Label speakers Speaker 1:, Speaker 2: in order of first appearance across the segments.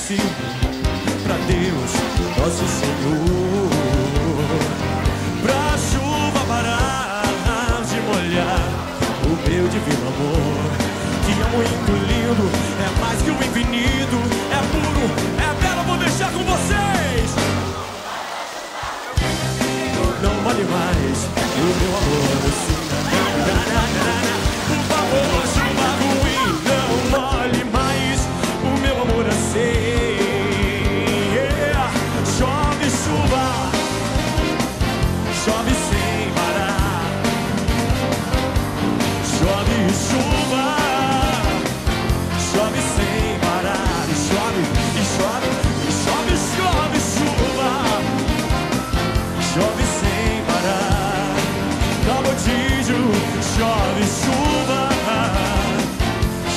Speaker 1: prece pra Deus, nosso Senhor, pra chuva parar de molhar o meu divino amor, que é muito lindo, é mais que o infinito, é puro, é belo. Vou deixar com vocês. Não mole mais o meu amor assim. Por favor, chuva ruim, não mole mais o meu amor assim. Chove chuva, chove sem parar. Chove chuva, chove sem parar. E chove, e chove, e chove, chove chuva, chove sem parar. Cabotígio, chove chuva,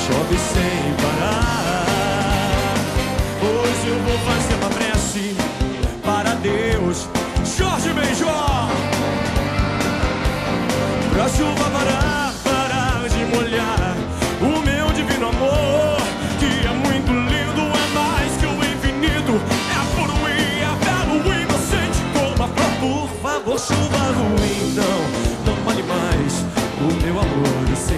Speaker 1: chove sem parar. Hoje eu vou fazer uma prece para Deus, Jorge Benjor, pra chuva parar